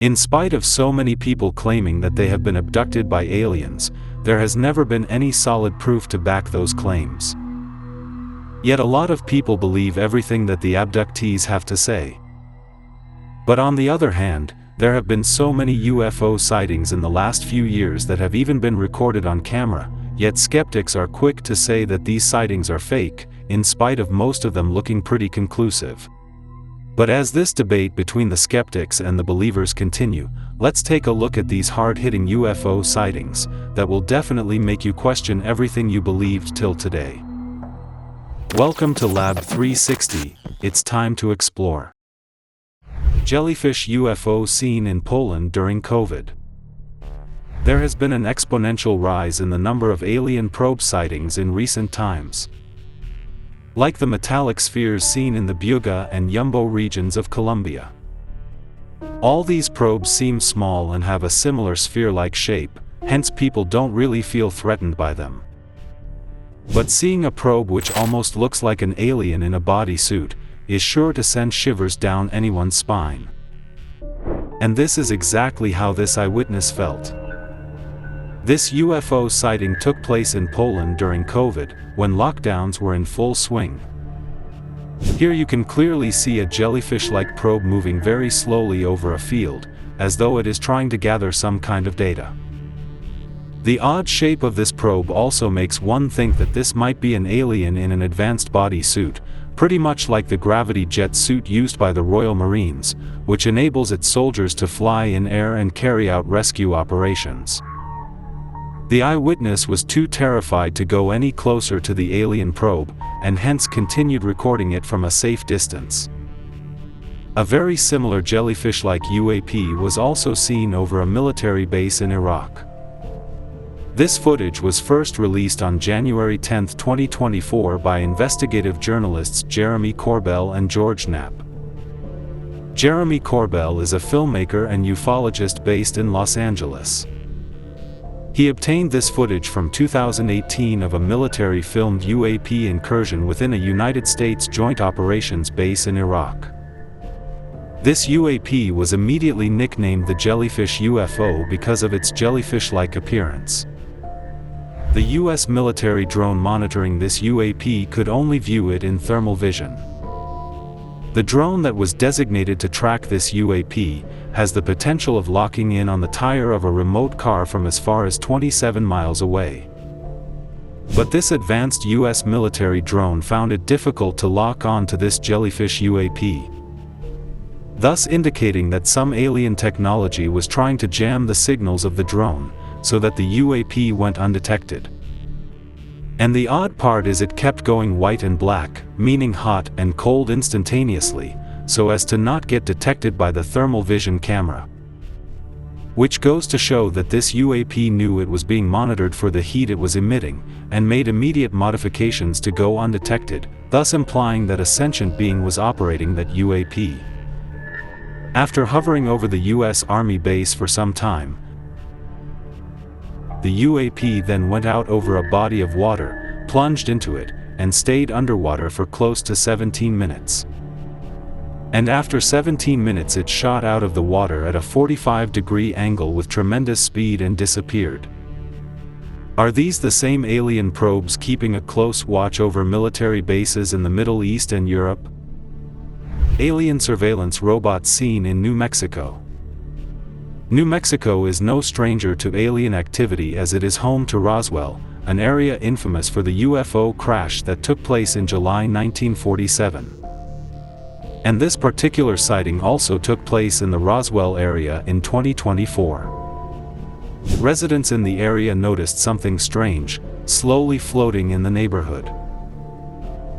In spite of so many people claiming that they have been abducted by aliens, there has never been any solid proof to back those claims. Yet a lot of people believe everything that the abductees have to say. But on the other hand, there have been so many UFO sightings in the last few years that have even been recorded on camera, yet skeptics are quick to say that these sightings are fake, in spite of most of them looking pretty conclusive. But as this debate between the skeptics and the believers continue, let's take a look at these hard-hitting UFO sightings that will definitely make you question everything you believed till today. Welcome to Lab 360, it's time to explore. Jellyfish UFO seen in Poland during COVID. There has been an exponential rise in the number of alien probe sightings in recent times. Like the metallic spheres seen in the Buga and Yumbo regions of Colombia. All these probes seem small and have a similar sphere-like shape, hence people don't really feel threatened by them. But seeing a probe which almost looks like an alien in a bodysuit is sure to send shivers down anyone's spine. And this is exactly how this eyewitness felt. This UFO sighting took place in Poland during COVID, when lockdowns were in full swing. Here you can clearly see a jellyfish-like probe moving very slowly over a field, as though it is trying to gather some kind of data. The odd shape of this probe also makes one think that this might be an alien in an advanced body suit, pretty much like the gravity jet suit used by the Royal Marines, which enables its soldiers to fly in air and carry out rescue operations. The eyewitness was too terrified to go any closer to the alien probe, and hence continued recording it from a safe distance. A very similar jellyfish-like UAP was also seen over a military base in Iraq. This footage was first released on January 10, 2024 by investigative journalists Jeremy Corbell and George Knapp. Jeremy Corbell is a filmmaker and ufologist based in Los Angeles. He obtained this footage from 2018 of a military-filmed UAP incursion within a United States Joint Operations base in Iraq. This UAP was immediately nicknamed the Jellyfish UFO because of its jellyfish-like appearance. The U.S. military drone monitoring this UAP could only view it in thermal vision. The drone that was designated to track this UAP has the potential of locking in on the tire of a remote car from as far as 27 miles away. But this advanced U.S. military drone found it difficult to lock on to this jellyfish UAP, thus indicating that some alien technology was trying to jam the signals of the drone, so that the UAP went undetected. And the odd part is it kept going white and black, meaning hot and cold instantaneously, so as to not get detected by the thermal vision camera. Which goes to show that this UAP knew it was being monitored for the heat it was emitting, and made immediate modifications to go undetected, thus implying that a sentient being was operating that UAP. After hovering over the U.S. Army base for some time, the UAP then went out over a body of water, plunged into it, and stayed underwater for close to 17 minutes. And after 17 minutes it shot out of the water at a 45-degree angle with tremendous speed and disappeared. Are these the same alien probes keeping a close watch over military bases in the Middle East and Europe? Alien surveillance robot seen in New Mexico. New Mexico is no stranger to alien activity as it is home to Roswell, an area infamous for the UFO crash that took place in July 1947. And this particular sighting also took place in the Roswell area in 2024. Residents in the area noticed something strange, slowly floating in the neighborhood.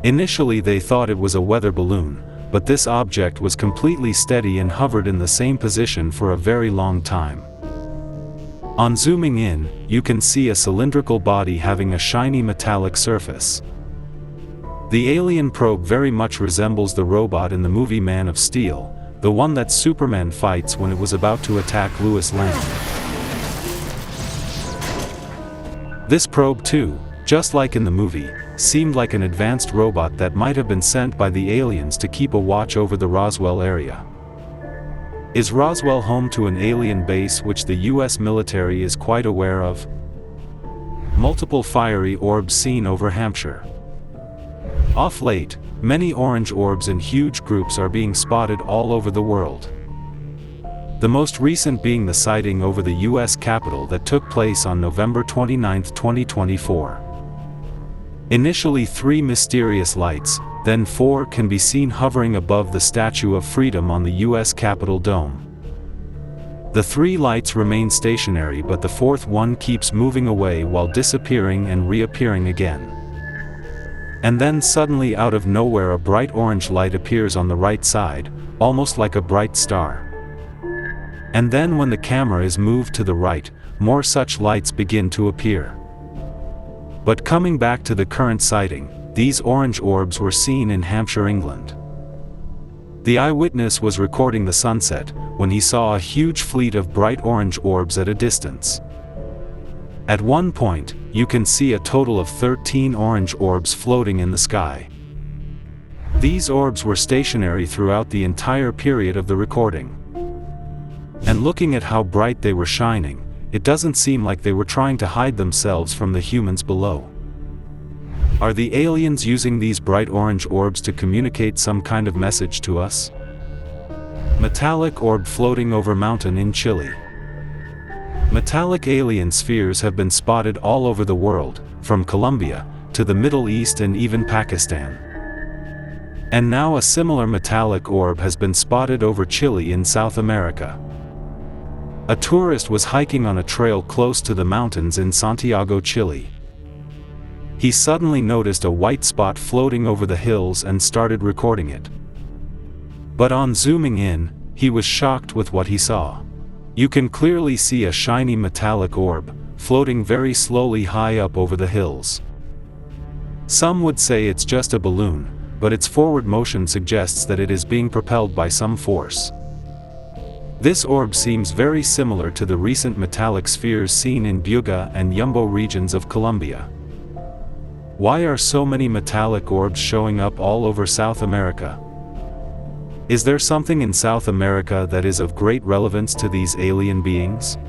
Initially they thought it was a weather balloon, but this object was completely steady and hovered in the same position for a very long time. On zooming in, you can see a cylindrical body having a shiny metallic surface. The alien probe very much resembles the robot in the movie Man of Steel, the one that Superman fights when it was about to attack Lois Lane. This probe too, just like in the movie, seemed like an advanced robot that might have been sent by the aliens to keep a watch over the Roswell area. Is Roswell home to an alien base which the US military is quite aware of? Multiple fiery orbs seen over Hampshire. Off late, many orange orbs in huge groups are being spotted all over the world. The most recent being the sighting over the US Capitol that took place on November 29, 2024. Initially 3 mysterious lights, then 4 can be seen hovering above the Statue of Freedom on the US Capitol dome. The 3 lights remain stationary, but the 4th one keeps moving away while disappearing and reappearing again. And then suddenly out of nowhere a bright orange light appears on the right side, almost like a bright star. And then when the camera is moved to the right, more such lights begin to appear. But coming back to the current sighting, these orange orbs were seen in Hampshire, England. The eyewitness was recording the sunset, when he saw a huge fleet of bright orange orbs at a distance. At one point, you can see a total of 13 orange orbs floating in the sky. These orbs were stationary throughout the entire period of the recording. And looking at how bright they were shining, it doesn't seem like they were trying to hide themselves from the humans below. Are the aliens using these bright orange orbs to communicate some kind of message to us? Metallic orb floating over mountain in Chile. Metallic alien spheres have been spotted all over the world, from Colombia to the Middle East and even Pakistan. And now a similar metallic orb has been spotted over Chile in South America. A tourist was hiking on a trail close to the mountains in Santiago, Chile. He suddenly noticed a white spot floating over the hills and started recording it. But on zooming in, he was shocked with what he saw. You can clearly see a shiny metallic orb, floating very slowly high up over the hills. Some would say it's just a balloon, but its forward motion suggests that it is being propelled by some force. This orb seems very similar to the recent metallic spheres seen in Buga and Yumbo regions of Colombia. Why are so many metallic orbs showing up all over South America? Is there something in South America that is of great relevance to these alien beings?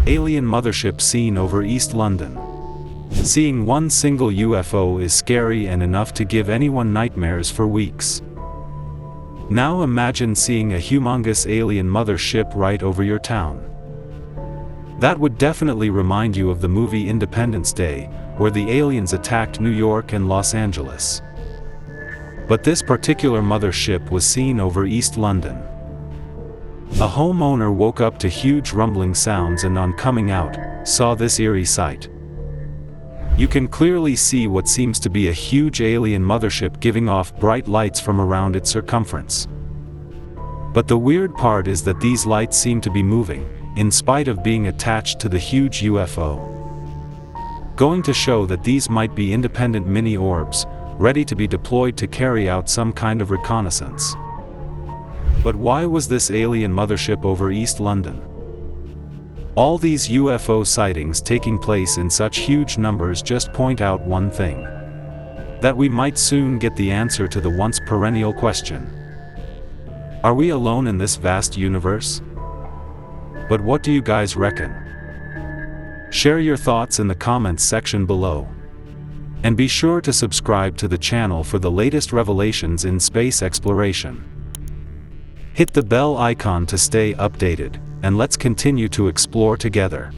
Alien mothership seen over East London. Seeing one single UFO is scary and enough to give anyone nightmares for weeks. Now imagine seeing a humongous alien mothership right over your town. That would definitely remind you of the movie Independence Day, where the aliens attacked New York and Los Angeles. But this particular mothership was seen over East London. A homeowner woke up to huge rumbling sounds and on coming out, saw this eerie sight. You can clearly see what seems to be a huge alien mothership giving off bright lights from around its circumference. But the weird part is that these lights seem to be moving, in spite of being attached to the huge UFO. Going to show that these might be independent mini orbs, ready to be deployed to carry out some kind of reconnaissance. But why was this alien mothership over East London? All these UFO sightings taking place in such huge numbers just point out one thing. That we might soon get the answer to the once perennial question. Are we alone in this vast universe? But what do you guys reckon? Share your thoughts in the comments section below. And be sure to subscribe to the channel for the latest revelations in space exploration. Hit the bell icon to stay updated, and let's continue to explore together.